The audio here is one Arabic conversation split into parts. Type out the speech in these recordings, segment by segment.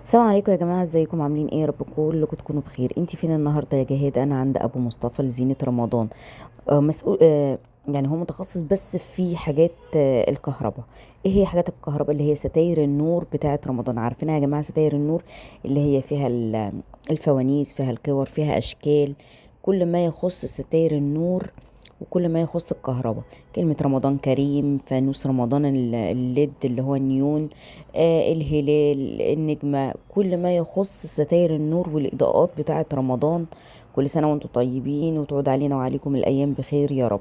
السلام عليكم يا جماعه، ازيكم؟ عاملين ايه؟ يا رب كلكم تكونوا بخير. انتي فين النهارده يا جهاد؟ انا عند ابو مصطفى لزينه رمضان. مسؤول، يعني هو متخصص بس في حاجات الكهرباء. ايه هي حاجات الكهرباء؟ اللي هي ستاير النور بتاعه رمضان. عارفينها يا جماعه ستاير النور؟ اللي هي فيها الفوانيس، فيها الكور، فيها اشكال. كل ما يخص ستاير النور وكل ما يخص الكهرباء. كلمة رمضان كريم، فانوس رمضان، الليد اللي هو النيون، الهلال، النجمة، كل ما يخص ستاير النور والإضاءات بتاعة رمضان. كل سنة وانتم طيبين وتعود علينا وعليكم الأيام بخير يا رب.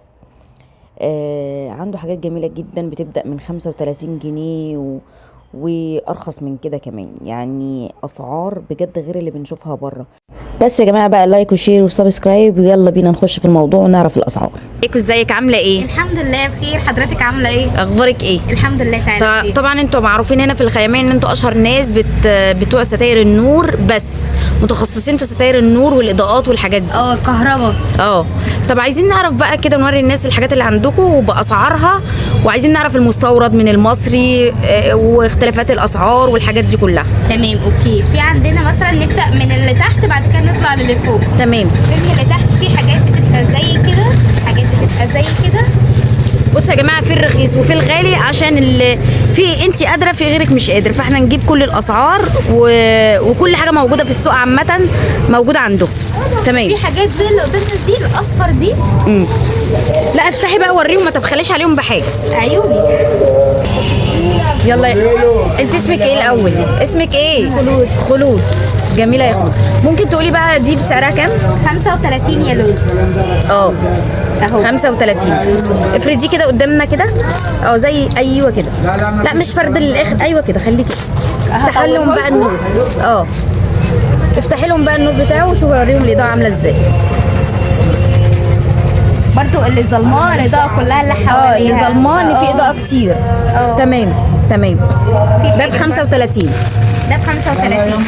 عنده حاجات جميلة جدا بتبدأ من 35 جنيه وأرخص من كده كمان. يعني أسعار بجد غير اللي بنشوفها بره. بس يا جماعة بقى، لايك وشير وسبسكرايب، ويلا بينا نخش في الموضوع ونعرف الأسعار. ازيك؟ عامله ايه؟ الحمد لله بخير. حضرتك عامله ايه؟ اخبارك ايه؟ الحمد لله تعالى بخير. طبعا انتوا معروفين هنا في الخيامية ان انتوا اشهر ناس بتوع ستاير النور، بس متخصصين في ستاير النور والاضاءات والحاجات دي. الكهرباء. طب عايزين نعرف بقى كده، نوري الناس الحاجات اللي عندكم وباسعارها، وعايزين نعرف المستورد من المصري واختلافات الاسعار والحاجات دي كلها. تمام اوكي. في عندنا مثلا نبدا من اللي تحت، بعد كده نطلع للي فوق. تمام. في اللي تحت في حاجات بتبقى زي كده، حاجات بتبقى زي كده. بصوا يا جماعه، في الرخيص وفي الغالي، عشان اللي في انت قادره في غيرك مش قادر، فاحنا نجيب كل الاسعار وكل حاجه موجوده في السوق عامه موجوده عندهم. تمام. في حاجات زي اللي قدامنا دي، الاصفر دي. لا افتحي بقى وريهم، ما تبخليش عليهم بحاجه. عيوني. يلا. انت اسمك ايه الاول؟ اسمك ايه؟ خلود. خلود. جميله يا خلود. ممكن تقولي بقى دي بسعرها كام؟ 35 يا لوز. اهو 35. اهو. افردي كده قدامنا كده، زي ايوه كده. لا مش فرد للاخر، ايوه كده، خليكي. افتحي لهم بقى النور. افتحي لهم بقى النور بتاعه وشوفي، اوريهم الاضاءه عامله ازاي. برضو اللي ظلماه الاضاءه كلها اللي حواليها. اللي ظلماه ان في اضاءه كتير. تمام. ده ب 35. ده ب 35.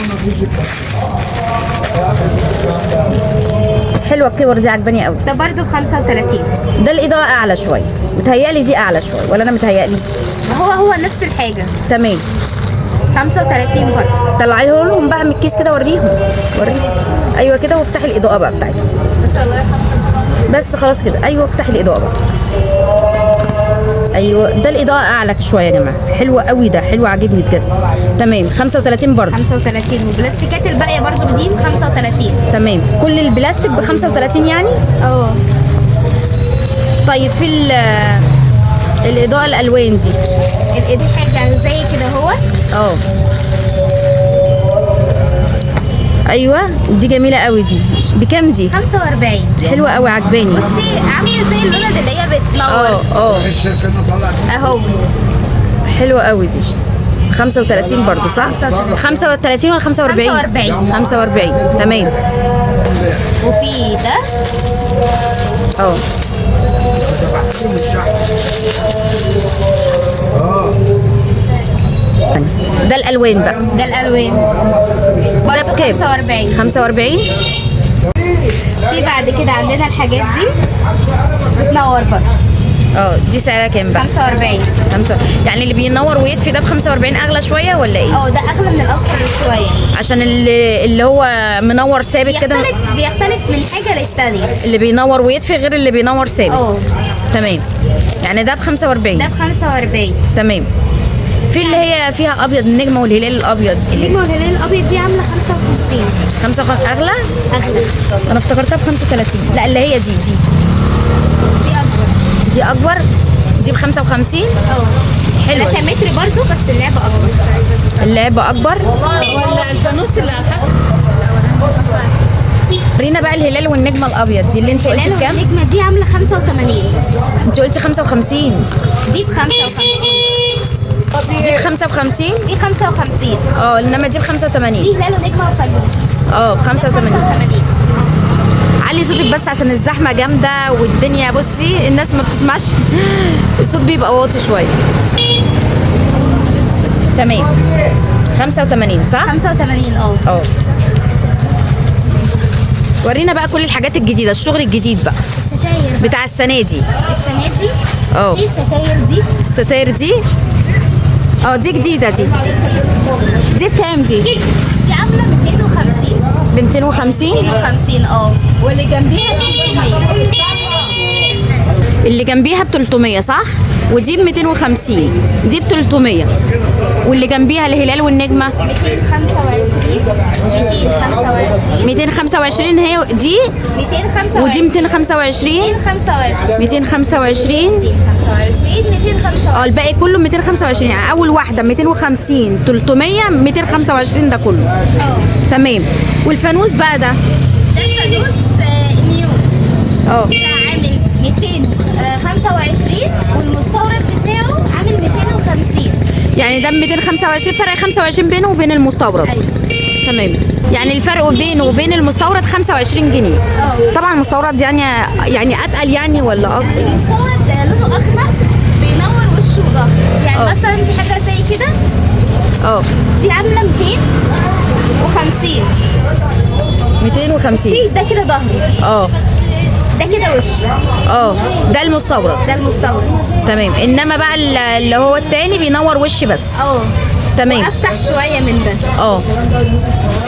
حلوه الكور دي، عجباني قوي. ده برضو ب 35. ده الاضاءه اعلى شويه، متهيألي دي اعلى شويه ولا انا متهيألي؟ هو نفس الحاجه. تمام. 35 برضو. طلعي لهم بقى من الكيس كده، وريهم. ايوه كده، وافتحي الاضاءه بقى بتاعتهم. بس خلاص كده. ايوه افتحي الاضاءه بقى. ايوه، ده الاضاءه اعلى شويه يا جماعه. حلوه قوي، ده حلو، عاجبني بجد. تمام. 35 برضه. 35. والبلاستيكات الباقيه برضه دي ب 35. تمام. كل البلاستيك ب 35 يعني؟ طيب في الاضاءه الالوان دي؟ دي حاجه زي كده اهوت. ايوه دي جميله قوي. دي بكام دي؟ 45. حلوه قوي، عجباني. بصي عامله زي اللوند اللي هي بتنور. اهو. حلوه قوي دي. 35 برضو صح؟ 35 ولا 45؟ 45. تمام. وفي ده. ده الالوان بقى. ده الالوان برضو 45. 45. في بعد كده عندنا الحاجات دي بتنور برضو. دي سعرها كام بقى؟ 45. يعني اللي بينور ويطفي ده ب 45 اغلى شويه ولا ايه؟ ده اغلى من الاصفر شويه، عشان اللي هو منور ثابت كده. بيختلف من حاجه للتانيه. اللي بينور ويطفي غير اللي بينور ثابت. تمام. يعني ده ب 45. ده ب 45. تمام. في اللي هي فيها ابيض، النجمه والهلال الابيض دي. النجمه والهلال الابيض دي عامله 55. 55 اغلى؟ اغلى. انا افتكرتها ب 35. لا اللي هي دي اكبر. دي اكبر. دي ب 55. حلوه. 3 متر برضو، بس اللعبه اكبر. اللعبه اكبر ولا الفانوس اللي على الحق؟ ورينا بقى الهلال والنجمه الابيض دي اللي انت قلتي بكام؟ النجمه دي عامله 85. انت قلتي 55. دي ب 55. دي ب 55. دي 55. انما دي ب 85. دي هلال ونجمه وفانوس. ب 85. علي صوتك بس عشان الزحمه جامده والدنيا. بصي الناس ما بتسمعش، الصوت بيبقى واطي شويه. تمام. 85 صح؟ 85. ورينا بقى كل الحاجات الجديده، الشغل الجديد بقى. الستاير بتاع السنه دي. في الستاير دي. الستاير دي دي جديده دي. دي بكام دي؟ دي عامله 250. ب 250. 250 واللي جنبيها 300. اللي جنبيها ب 300 صح؟ ودي ب 250. دي ب 300. واللي جنبيها الهلال والنجمه 225. 225 هي دي. 225 ودي 225. 225 225. 225. الباقي كله 225. يعني اول واحده 250 300 225 ده كله. تمام. والفانوس بقى ده الفانوس نيو ده عامل 225 والمستورد بتاعه عامل 250. يعني ده 225 فرق 25 بينه وبين المستورد. ايوه تمام. يعني الفرق بينه وبين المستورد 25 جنيه. طبعا المستورد يعني اتقل يعني ولا اكتر؟ المستورد لونه احمر بينور وشه وظهره. يعني مثلا في حاجه زي كده دي عامله 250. 250 ده كده ظهره. ده كده وشه. ده المستورد. ده المستورد. تمام. انما بقى اللي هو التاني بينور وش بس. تمام. وافتح شويه من ده.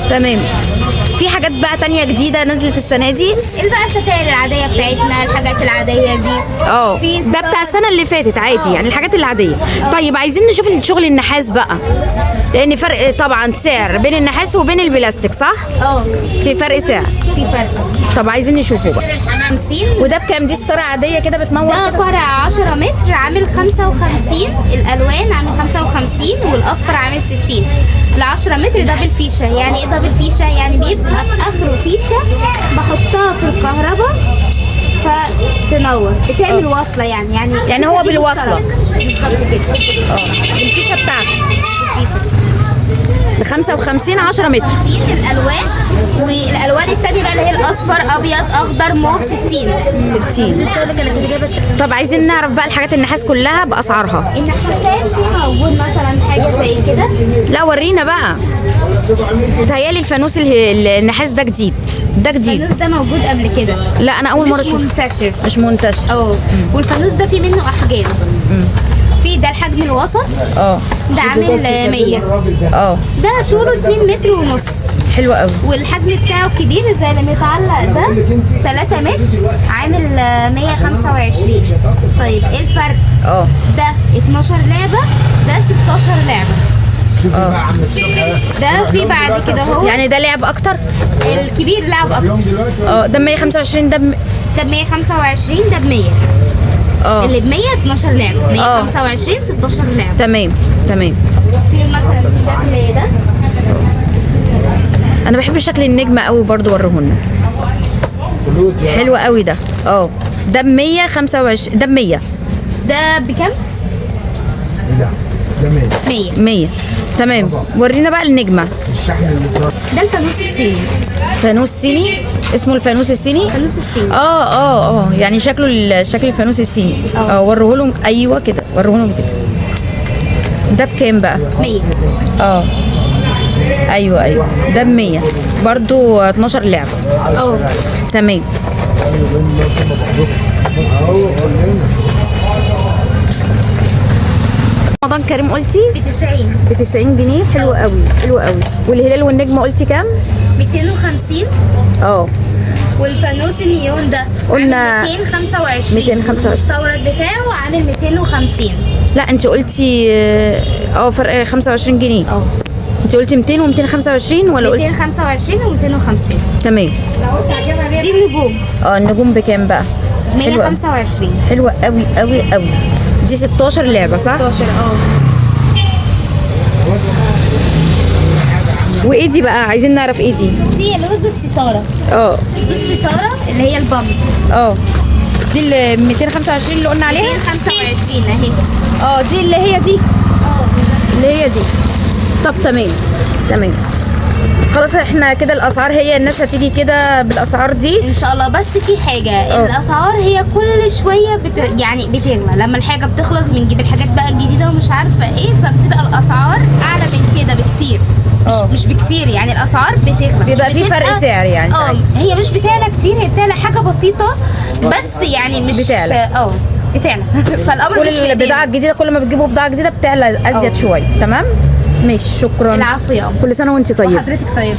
تمام. في حاجات بقى تانية جديدة نزلت السنة دي؟ بقى الستاير العادية بتاعتنا، الحاجات العادية دي. ده بتاع السنة اللي فاتت عادي. يعني الحاجات العادية. طيب عايزين نشوف الشغل النحاس بقى، لأن فرق طبعا سعر بين النحاس وبين البلاستيك صح؟ في فرق سعر. في فرق. طب عايزين نشوفه بقى. 50. وده بكام؟ دي ستارة عادية كده بتنور ده فرع 10 متر عامل 55. الألوان عامل 55 والأصفر عامل 60. ال 10 متر ده بالفيشة. يعني ايه ده بالفيشة؟ يعني بيبقى في آخره فيشة بحطها في الكهرباء فتنور، بتعمل وصلة. يعني هو بالوصلة بالظبط كده. الفيشة بتاعته. الفيشة ب 55 10 متر. الالوان. والالوان التانية بقى اللي هي الاصفر ابيض اخضر موف 60. طب عايزين نعرف بقى الحاجات النحاس كلها باسعارها. النحاسات في موجود مثلا حاجه زي كده. لا ورينا بقى. متهيألي الفانوس النحاس ده جديد. ده جديد. الفانوس ده موجود قبل كده. لا انا اول مره اشوفه. مش منتشر. والفانوس ده في منه احجام. في ده الحجم الوسط. ده عامل 100. ده طوله 2 متر ونص. حلو قوي. والحجم بتاعه كبير زي اللي متعلق ده 3 متر عامل 125. طيب ايه الفرق؟ ده 12 لعبه ده 16 لعبه. ده في بعد كده اهو. يعني ده لعب اكتر؟ الكبير لعب اكتر. ده 125. ده 125. ده ب 100. اللي ب 100 12 لعبه. 125 16 لعبه. تمام. في مثلا الشكل ده. انا بحب شكل النجمه قوي برضو. وريهولنا. حلو قوي ده. ده ب 125. ده ب 100. ده بكام؟ ده 100. 100. تمام. ورينا بقى النجمه. ده الفانوس الصيني. فانوس صيني. اسمه الفانوس الصيني. الفانوس الصيني. يعني شكل الفانوس الصيني. وريهولهم. ايوه كده. وريهولهم كده. ده بكام بقى؟ 100. ايوه ده ب 100 برضو. 12 لعبه. تمام. رمضان كريم قلتي ب 90. ب 90 جنيه. حلو قوي. والهلال والنجمه قلتي كام؟ 250. والفانوس النيون ده قلنا 225. 225. المستورد بتاعه عامل 250. لا انت قلتي فرق 25 جنيه. انت قلتي 200 و225 ولا قلتي 225 و250. تمام. دي النجوم. النجوم بكام بقى؟ 125. حلوه قوي. دي 16 لعبه صح؟ 16. وايه دي بقى؟ عايزين نعرف ايه دي. دي لوز الستاره. دي الستاره اللي هي البامب. دي ال 225 اللي قلنا عليها. 225 اهي. دي اللي هي دي. طب تمام. خلاص احنا كده الاسعار هي الناس هتيجي كده بالاسعار دي ان شاء الله. بس في حاجه الاسعار هي كل شويه بتغلى. لما الحاجه بتخلص بنجيب الحاجات بقى الجديده ومش عارفه ايه، فبتبقى الاسعار اعلى من كده بكتير. مش بكتير. يعني الاسعار بتغلى. بيبقى في فرق سعر يعني. هي مش بتعلى كتير. هي بتعلى حاجه بسيطه بس. يعني مش بتعلى. فالامر كل البضاعه الجديده كل ما بتجيبوا بضاعه جديده بتعلى ازيد شويه. تمام. ماشي، شكرا. العفو يا قمر. كل سنه وانت طيبه. وحضرتك طيب.